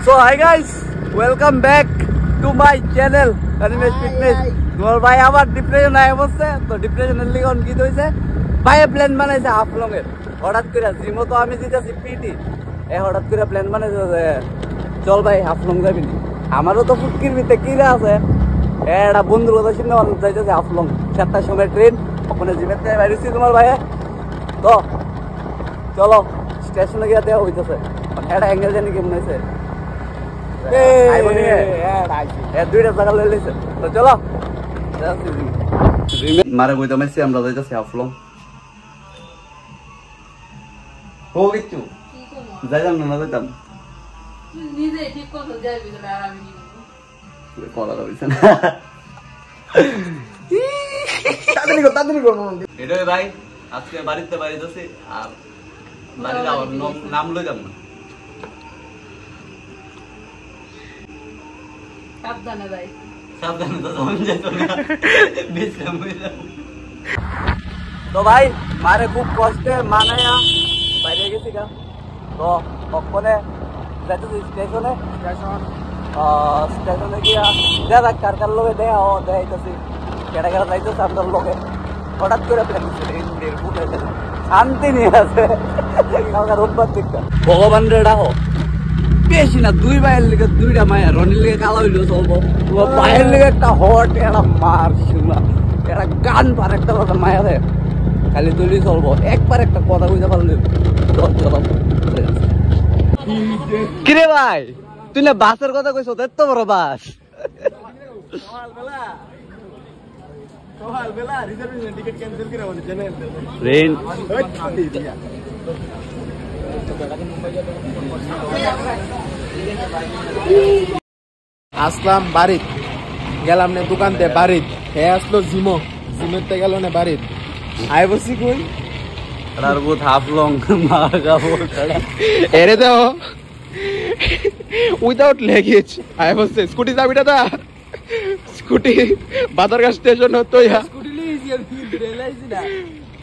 So hi guys, welcome back to my channel Animesh Fitness. তোমার ভাই আবার depression আয় বসছে তো ডিপ্রেশনের লিগে অন কি হইছে ভাই প্ল্যান বানাইছে হাফলং এর হঠাৎ করে জিমো তো আমি দিতেছি পিটি এ হঠাৎ করে প্ল্যান বানাইছে যে চল ভাই হাফলং যাবি নি আমারও তো ফুটকির ভিতরে কি আছে এটা বন্ধুর কথা শুনে যাইতেছে হাফলং 7টার সময় ট্রেন ওখানে জিমেতে বাইরেছি তোমার ভাই তো চলো স্টেশনে গিয়ে দেওয়া হইতেছে এটা অ্যাঙ্গেল জানি কেমন হয়েছে দুইটা জায়গা লই লইছে তো চলো মারে কইতে মাইছি আমরা যাইতাছি হাফলং ও কিচ্ছু যাইতাম না যাইতাম নিজে ঠিক কথা যাইবি না আর আমি কি কলা হইছে না তাড়াতাড়ি করব এটা ভাই আজকে বাড়িতে যাচ্ছি আর বাড়ি যাওয়ার নাম লই যাব না সাবধানে যাই সাবধানে তো যাবেন যেত না বিশ্রাম হইলাম তো ভাই মারে খুব কষ্টে মানায়া বাইরে গেছি গা তো ওখানে যাইতেছি স্টেশনে গিয়া দেখা কার লোকে দেয়া ও দেখাইতেছি কেটা কেটা যাইতেছে আপনার লোকে হঠাৎ করে শান্তি নিয়ে আছে রোববার দিকটা ভগবান রে ডাকো বেশি না দুই ভাইয়ের লিগে দুইটা মায়া রনির লিগে কালা হইলেও চলবো তোমার ভাইয়ের লিগে একটা হট একটা মার শুনা একটা গান পার একটা কথা মায়া দেয় খালি তুলি চলবো একবার একটা কথা বুঝতে পারলে কিরে ভাই তুই না বাসের কথা কইছ এত বড় বাস আসলাম বাড়িত গেলাম না দোকানতে বাড়িত হে আসলো জিমের তে গেল না বাড়িত আই বসি কই আর বহুত হাফলং মাগাবো এরে দাও উইদাউট লেগেজ আই বসে স্কুটি চাবিটা দা স্কুটি বাদারঘাট স্টেশন হতো স্কুটি লিয়েছি আর ফিল রেলাইছি না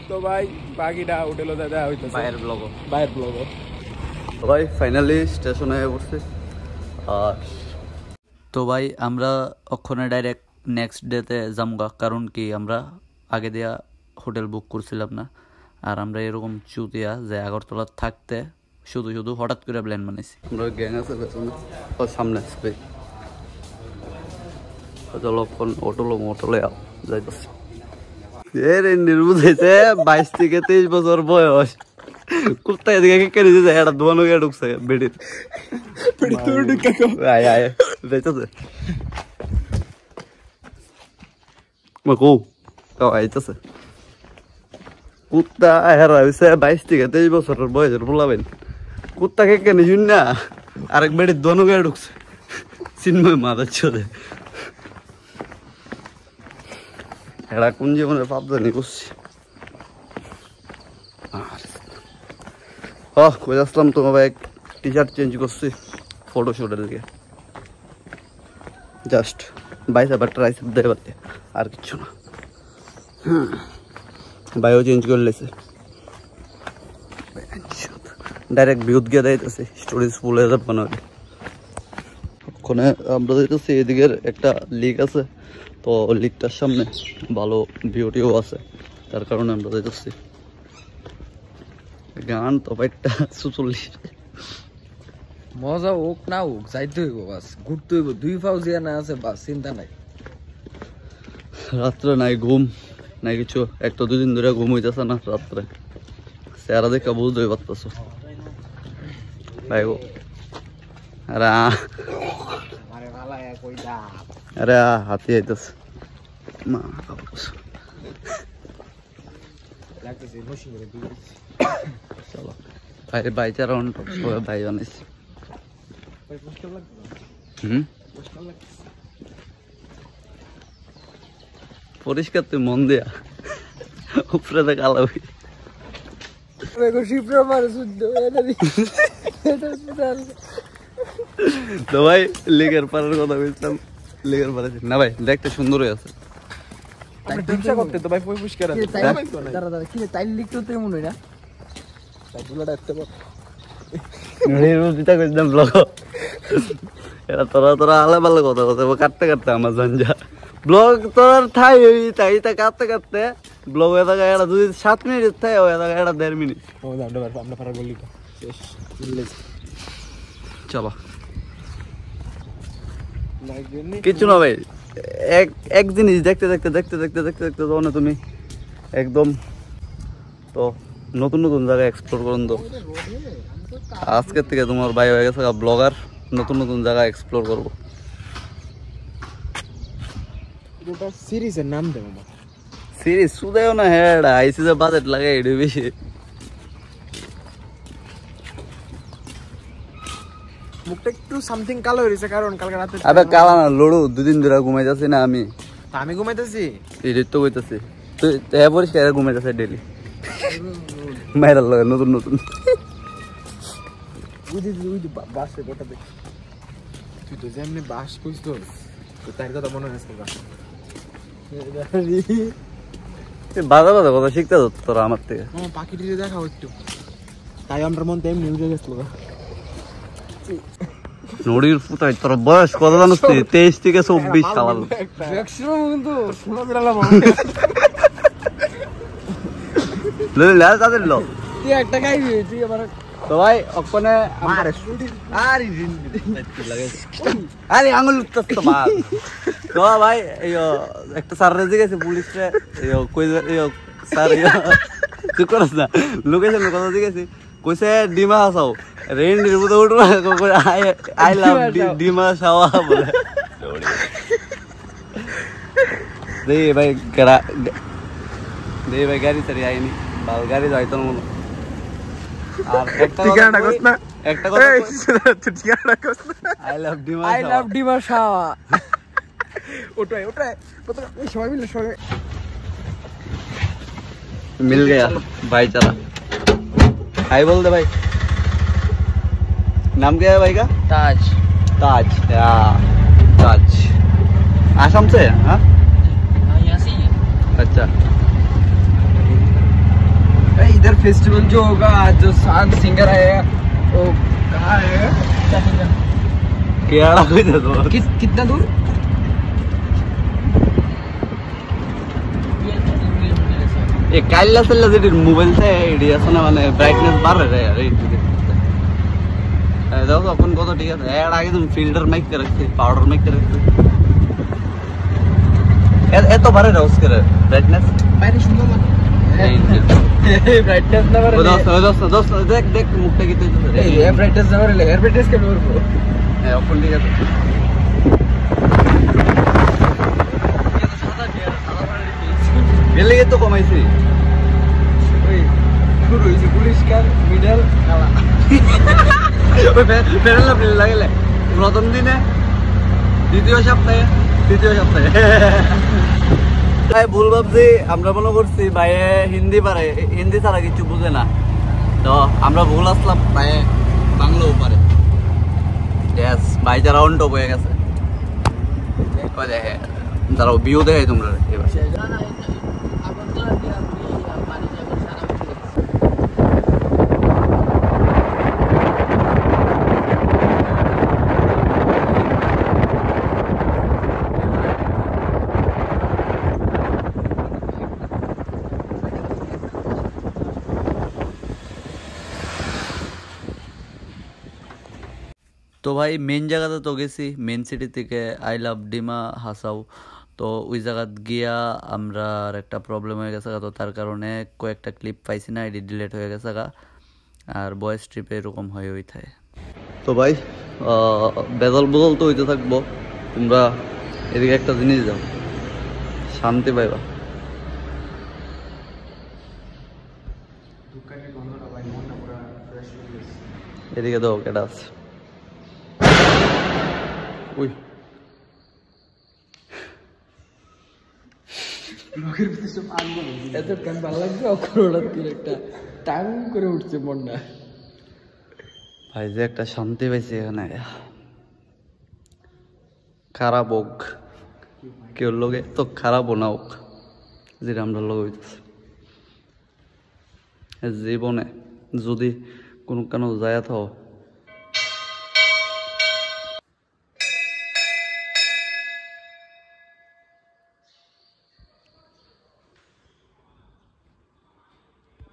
তো ভাই বাকিটা হোটেলে দাদা হইতো বাইরের ব্লগ তো ভাই ফাইনালি স্টেশনে বসছি আর তো ভাই আমরা ওখানে ডাইরেক্ট নেক্সট ডেতে যামগা কারণ কি আমরা আগে দিয়া হোটেল বুক করছিলাম না আর আমরা এরকম চুতিয়া যে আগরতলা থাকতে শুধু হঠাৎ করে প্ল্যান বানাইছি আমরা গ্যাং আছে পেছনে ও সামনে আসবে চলো অটোলে যাইতেছি এর নির্বুধ হয়েছে 22 থেকে 23 বছর বয়স কুত্তা এদিকে কেড়ে দিয়েছে একটা দোয়ানো গিয়ে ঢুকছে বেডির যাইতেছে আইতেছে কুত্তা হেরা হয়েছে 22 থেকে 23 বছরের বয়সের বলাবেন কুত্তাকে কেনে শুন না আরেক বেডির দোয়ানো গিয়ে ঢুকছে চিন্ময় মাদার ছোদে এরা কোন জীবনের পাপ জানি করছি কই আসলাম তোমার ভাই টি শার্ট চেঞ্জ করছি ফটোশুটের দিকে জাস্ট বাইসেপ আর ট্রাইসেপ দেবার আর কিছু না বাইও চেঞ্জ করে লেছে ডাইরেক্ট ভিউত গিয়ে দিতেছে স্টোরেজ ফুল হয়ে যাবে না ওখানে আমরা দিতেছি এদিকের একটা লিক আছে তো লিকটার সামনে ভালো ভিউটিও আছে তার কারণে আমরা দিতেছি গান তো একটা 46 মজা হোক না হোক যাইতে হইব বাস ঘুরতে হইব 2 পাউ জিয়া না আছে বাস চিন্তা নাই রাত্রে নাই ঘুম নাই কিছু এক তো 2 দিন ধরে ঘুম হইতেছে না রাত্রে চেহারা দেখে বুঝতেই পারতেছো ভাই গো আরে হাতি আইতেছে মা চলো ভাই চারা ভাই বানাইছি পরিষ্কার তুই মন দেয়া উপরে দেখ আলাবি তো ভাই লেগের পাড়ার কথা বলছিলাম লেগের পাড়া না ভাই দেখতে সুন্দরই আছে করতে তো ভাই পরিষ্কার আছে তাই লিখতে তো মনে হয় না এটা তোরা আলে বালে কথা কথা কাটতে কাটতে আমার জঞ্জা ব্লগ তোর ঠাই তাই তা কাটতে কাটতে ব্লগ হয়ে থাকে এটা যদি 7 মিনিট থাকে হয়ে থাকে এটা 1.5 মিনিট আমরা পারা বলি তো শেষ চলো কিছু না ভাই এক জিনিস দেখতে দেখতে দেখতে দেখতে দেখতে দেখতে যাও না তুমি একদম তো নতুন নতুন জায়গা এক্সপ্লোর করুন তো আজকের থেকে তোমার ভাই হয়ে গেছে ব্লগার নতুন নতুন জায়গা এক্সপ্লোর করবো সিরিজের নাম দেবো সিরিজ শুধু না হ্যাঁ আইসিসে বাজেট লাগে এটা বেশি মুখটা একটু সামথিং কালো হয়েছে কারণ কালকে রাতে আবে কালা না লড়ু 2 দিন ধরে ঘুমাই যাচ্ছি না আমি ঘুমাইতেছি এটাই তো কইতাছি তুই পরিষ্কার ঘুমাই যাচ্ছে ডেলি মায়ের লাগে নতুন নতুন বাসে গোটা দেখ তুই তো যেমনি বাস কইস তো তার কথা মনে হচ্ছে বাজা বাজা কথা শিখতে তো তোরা আমার থেকে পাখিটিরে দেখাও একটু তাই আমার মন তেমনি উঠে গেছিল নড়ির ফুটাই তোর বয়স কত জানিস 23 থেকে 24 সাল ম্যাক্সিমাম কিন্তু শোনা দিলাম লে তাদের লো তুই একটা গাইবি তুই আবার তো ভাই ওখানে আরে আঙুল উঠতেছ মার তো ভাই একটা স্যার রেজে গেছে পুলিশে কই স্যার তুই করস না লোকেশন কথা জিজ্ঞেসি কইছে ডিমা হাসাও রেন্ডির মতো উঠবা আই লাভ ডিমা সাওয়া বলে দে ভাই গাড়ি সারি আইনি বাল গাড়ি যাইতো না আর একটা কথা আই লাভ ডিমা সাওয়া ওটাই সবাই মিলে সবাই मिल गया भाईचारा हाय बोल दे भाई नाम क्या है भाई का ताज ताज ताज आसाम से हाँ यहाँ से ही अच्छा इधर फेस्टिवल जो होगा जो सांग सिंगर आएगा वो कहाँ आएगा केरला में दे दो कितना दूर ये काइला से लगे मोबाइल से आइडिया सुना मैंने ब्राइटनेस बाहर रह यार दाओ तो अपन को तो ठीक है ऐड आगे तुम फिल्टर माइक कर रखते पाउडर माइक कर रखते ये तो भरे रहा उसके ब्राइटनेस मैंने सुना ब्राइटनेस ना भरे दोस्त देख मुक्ता कितने ये ब्राइटनेस ना भरे एयर ब्राइटनेस के डोर को अपन ठीक है ये लगे तो कमाई से শুরু হইছে পরিষ্কার মিডল কালা ওই ফেরাল না লাগলে প্রথম দিনে দ্বিতীয় সপ্তাহে ভাই ভুল ভাবছি আমরা মনে করছি ভাইয়ে হিন্দি পারে হিন্দি ছাড়া কিছু বুঝে না তো আমরা ভুল আসলাম ভাইয়ে বাংলাও পারে ইয়েস ভাই যারা অন টপ হয়ে গেছে দেখে দাঁড়াও ভিউ দেখে তোমরা এবার তো ভাই মেন জায়গাতে তো গেছি মেন সিটি থেকে আই লাভ ডিমা হাসাও তো ওই জায়গাত গিয়া আমরা আর একটা প্রবলেম হয়ে গেছে তো তার কারণে কয়েকটা ক্লিপ পাইছি না এডিট ডিলেট হয়ে গেছে আর বয়েস ট্রিপে এরকম হয়ে থাকে তো ভাই বেদল বদল তো হইতে থাকবো তোমরা এদিকে একটা জিনিস যাও শান্তি পাইবা এদিকে দাও কেটা আছে উই এত কেন ভালো লাগছে অখরোড়াত করে একটা টাং করে উঠছে মনটা ভাই যে একটা শান্তি পাইছি এখানে খারাপ হোক কেউ লোকে তো খারাপও না হোক যেটা আমরা লোক হইতেছে জীবনে যদি কোনো কেন যায় থাও